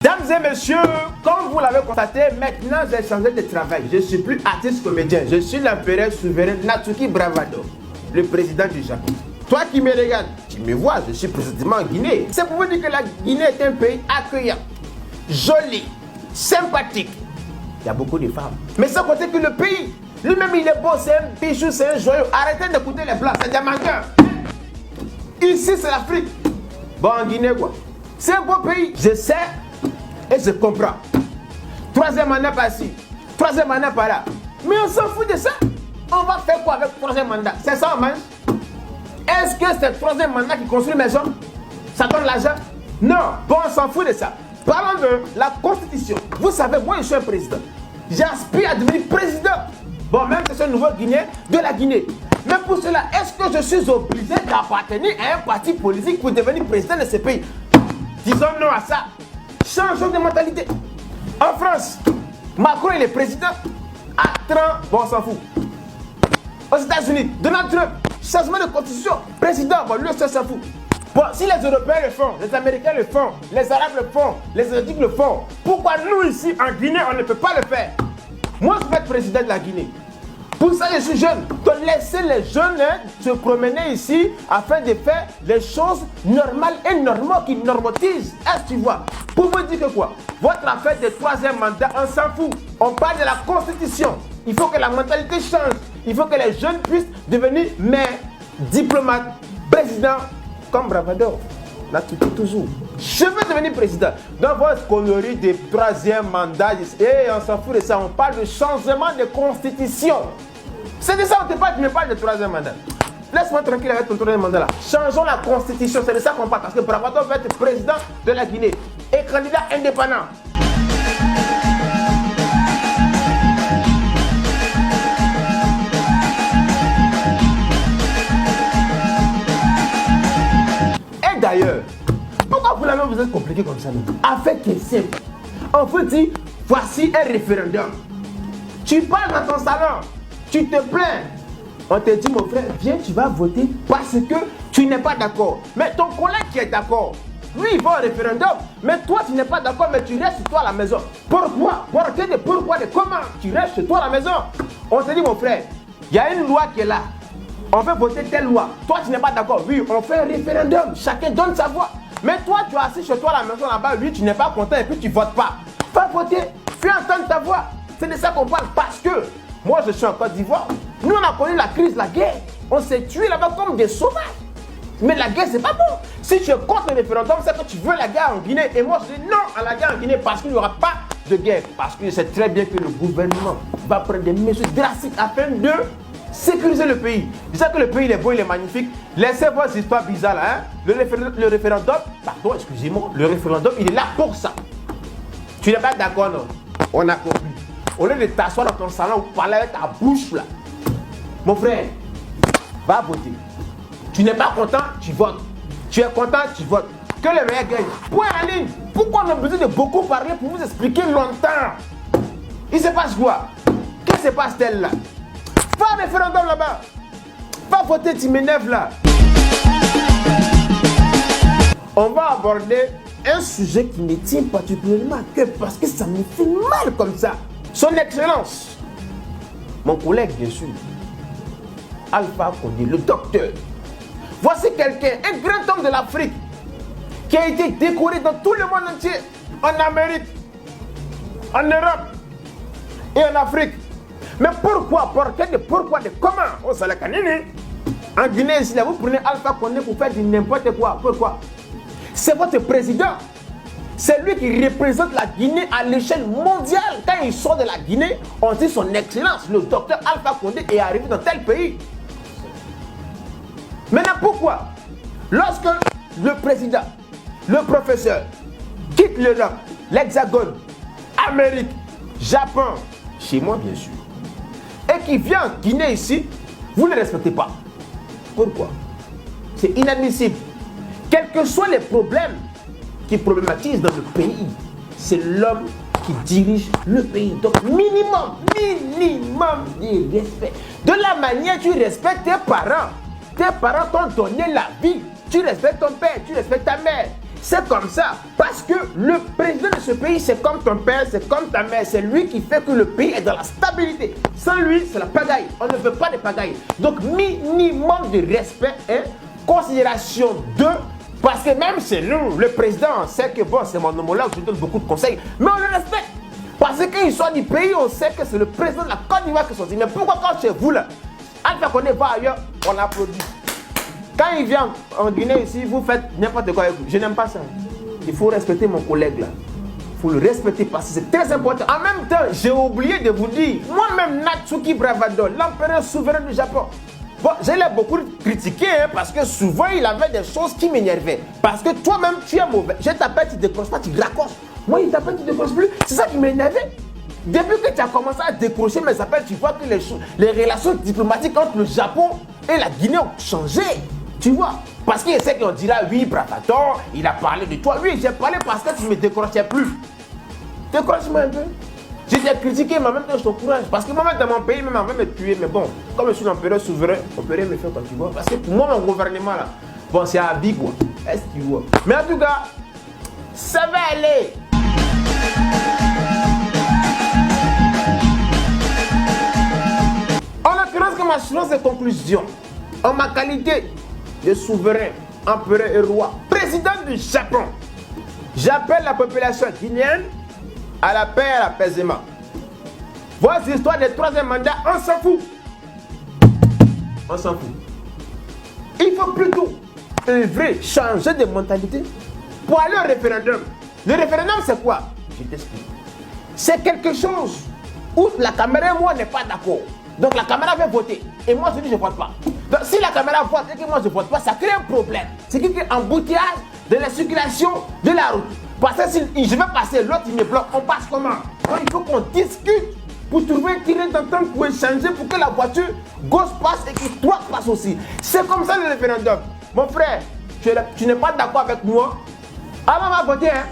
Mesdames et messieurs, comme vous l'avez constaté, maintenant j'ai changé de travail. Je ne suis plus artiste comédien. Je suis l'empereur souverain Natsuki Bravado, le président du Japon. Toi qui me regardes, tu me vois, je suis précisément en Guinée. C'est pour vous dire que la Guinée est un pays accueillant, joli, sympathique. Il y a beaucoup de femmes. Mais sans compter que le pays, lui-même il est beau, c'est un bijou, c'est un joyau. Arrêtez d'écouter les blancs, c'est diamantin. Ici c'est l'Afrique. Bon, en Guinée quoi. C'est un beau pays. Je sais et je comprends. Troisième mandat par-ci, troisième mandat par-là. Mais on s'en fout de ça. On va faire quoi avec le troisième mandat? C'est ça on mange? Est-ce que c'est le troisième mandat qui construit maison? Ça donne l'argent? Non. Bon, on s'en fout de ça. Parlons de la Constitution. Vous savez, moi je suis un président. J'aspire à devenir président. Bon, même si c'est un nouveau Guinéen de la Guinée. Mais pour cela, est-ce que je suis obligé d'appartenir à un parti politique pour devenir président de ce pays? Disons non à ça. Changeons de mentalité. En France, Macron il est président à 30, bon on s'en fout. Aux États-Unis, Donald Trump, changement de constitution, président, bon lui ça s'en fout. Bon, si les Européens le font, les Américains le font, les Arabes le font, les Asiatiques le font, pourquoi nous ici en Guinée on ne peut pas le faire? Moi je vais être président de la Guinée. Pour ça je suis jeune. Donc laissez les jeunes se promener ici afin de faire les choses normales et normales qui normatisent. Est-ce que tu vois? Pour vous dire que quoi? Votre affaire de troisième mandat, on s'en fout. On parle de la Constitution. Il faut que la mentalité change. Il faut que les jeunes puissent devenir maires, diplomates, présidents, comme Bravado. Là, tout est toujours. Je veux devenir président. Dans votre connerie de troisième mandat, et on s'en fout de ça. On parle de changement de constitution. C'est de ça qu'on te parle, tu me parles de troisième mandat. Laisse-moi tranquille avec ton troisième mandat là. Changeons la constitution, c'est de ça qu'on parle. Parce que Bravado va être président de la Guinée et candidat indépendant. Et d'ailleurs, pourquoi vous l'avez besoin de compliquer comme ça? Affaire qui est simple. On vous dit, voici un référendum. Tu parles dans ton salon, tu te plains. On te dit, mon frère, viens, tu vas voter parce que tu n'es pas d'accord. Mais ton collègue qui est d'accord, lui, il va au référendum. Mais toi, tu n'es pas d'accord, mais tu restes chez toi à la maison. Pourquoi? Pourquoi, de comment? Tu restes chez toi à la maison. On te dit, mon frère, il y a une loi qui est là. On veut voter telle loi. Toi, tu n'es pas d'accord. Oui, on fait un référendum. Chacun donne sa voix. Mais toi, tu es assis chez toi à la maison là-bas. Oui, tu n'es pas content et puis tu ne votes pas. Fais voter. Fais entendre ta voix. C'est de ça qu'on parle. Parce que moi, je suis en Côte d'Ivoire. Nous, on a connu la crise, la guerre. On s'est tués là-bas comme des sauvages. Mais la guerre, c'est pas bon. Si tu es contre le référendum, c'est que tu veux la guerre en Guinée. Et moi, je dis non à la guerre en Guinée parce qu'il n'y aura pas de guerre. Parce que je sais très bien que le gouvernement va prendre des mesures drastiques afin de sécuriser le pays. Je sais que le pays il est beau, il est magnifique. Laissez vos histoires bizarres là. Hein? Le référendum, pardon, excusez-moi, le référendum, il est là pour ça. Tu n'es pas d'accord, non? On a compris. Au lieu de t'asseoir dans ton salon ou parler avec ta bouche là, mon frère, va voter. Tu n'es pas content, tu votes. Tu es content, tu votes. Que le meilleur gagne. Point en ligne. Pourquoi on a besoin de beaucoup parler pour vous expliquer longtemps? Il se passe quoi? Qu'est-ce qui se passe-t-elle là? Fais un référendum là-bas. Va voter, tu m'énerves là. On va aborder un sujet qui me tient particulièrement à cœur parce que ça me fait mal comme ça. Son Excellence, mon collègue bien sûr, Alpha Condé, le docteur. Voici quelqu'un, un grand homme de l'Afrique, qui a été décoré dans tout le monde entier, en Amérique, en Europe et en Afrique. Mais pourquoi? Pourquoi? Comment? Oh, ça l'a canine. En Guinée, ici, là, vous prenez Alpha Condé pour faire du n'importe quoi. Pourquoi? C'est votre président. C'est lui qui représente la Guinée à l'échelle mondiale. Quand il sort de la Guinée, on dit son Excellence, le docteur Alpha Condé est arrivé dans tel pays. Maintenant, pourquoi? Lorsque le président, le professeur, quitte l'Europe, l'Hexagone, Amérique, Japon, chez moi bien sûr, et qui vient en Guinée ici, vous ne le respectez pas. Pourquoi? C'est inadmissible. Quels que soient les problèmes qui problématisent dans le pays, c'est l'homme qui dirige le pays. Donc minimum de respect. De la manière tu respectes tes parents. Tes parents t'ont donné la vie. Tu respectes ton père, tu respectes ta mère. C'est comme ça. Parce que le président de ce pays, c'est comme ton père, c'est comme ta mère. C'est lui qui fait que le pays est dans la stabilité. Sans lui, c'est la pagaille. On ne veut pas de pagaille. Donc, minimum de respect et considération de... Parce que même chez nous, le président sait que bon, c'est mon homologue, je donne beaucoup de conseils. Mais on le respecte. Parce qu'il soit du pays, on sait que c'est le président de la Côte d'Ivoire qui choisit. Mais pourquoi quand chez vous, là, Alpha Condé va ailleurs, on applaudit. Quand il vient en Guinée ici, vous faites n'importe quoi avec vous. Je n'aime pas ça. Il faut respecter mon collègue là. Il faut le respecter parce que c'est très important. En même temps, j'ai oublié de vous dire, moi-même Natsuki Bravado, l'empereur souverain du Japon. Bon, je l'ai beaucoup critiqué hein, parce que souvent il avait des choses qui m'énervaient. Parce que toi-même tu es mauvais. Je t'appelle, tu décroches pas, tu raccroches. Moi, il t'appelle, tu décroches plus. C'est ça qui m'énervait. Depuis que tu as commencé à décrocher mes appels, tu vois que les relations diplomatiques entre le Japon et la Guinée ont changé. Tu vois, parce qu'il sait qu'on dira oui, Bravador, il a parlé de toi. Oui, j'ai parlé parce que tu ne me décrochais plus. Décroche-moi un peu. Je t'ai critiqué, mais en même temps, je t'encourage. Parce que moi-même, dans mon pays, même avant de me tuer, mais bon, comme je suis l'empereur souverain, on peut rien me faire quand tu vois. Parce que pour moi, mon gouvernement là, bon, c'est à vie quoi. Est-ce que tu vois? Mais en tout cas, ça va aller. En l'occurrence, comme assurance de conclusion, en ma qualité de souverain, empereur et roi, président du Japon, j'appelle la population guinéenne à la paix et à l'apaisement. Voici l'histoire des troisième mandat, on s'en fout. On s'en fout. Il faut plutôt œuvrer, changer de mentalité pour aller au référendum. Le référendum, c'est quoi? Je t'explique. C'est quelque chose où la caméra et moi n'est pas d'accord. Donc la caméra veut voter. Et moi, je dis je ne vote pas. Donc si la caméra vote et que moi je ne vote pas, ça crée un problème. C'est qu'il y a un embouteillage de la circulation de la route. Parce que si je vais passer, l'autre il me bloque, on passe comment? Donc il faut qu'on discute pour trouver un terrain d'entente pour échanger pour que la voiture gauche passe et que droite passe aussi. C'est comme ça le référendum. Mon frère, tu n'es pas d'accord avec moi? Alors on va voter, hein?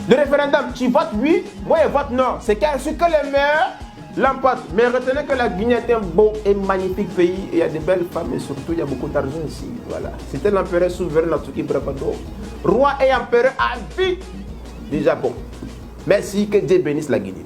Le référendum, tu votes oui, moi je vote non. C'est que le meilleur l'emporte. Mais retenez que la Guinée est un beau et magnifique pays. Il y a de belles femmes et surtout il y a beaucoup d'argent ici. Voilà. C'était l'empereur souverain Natsuki Bravado, roi et empereur à vie du Japon. Merci, que Dieu bénisse la Guinée.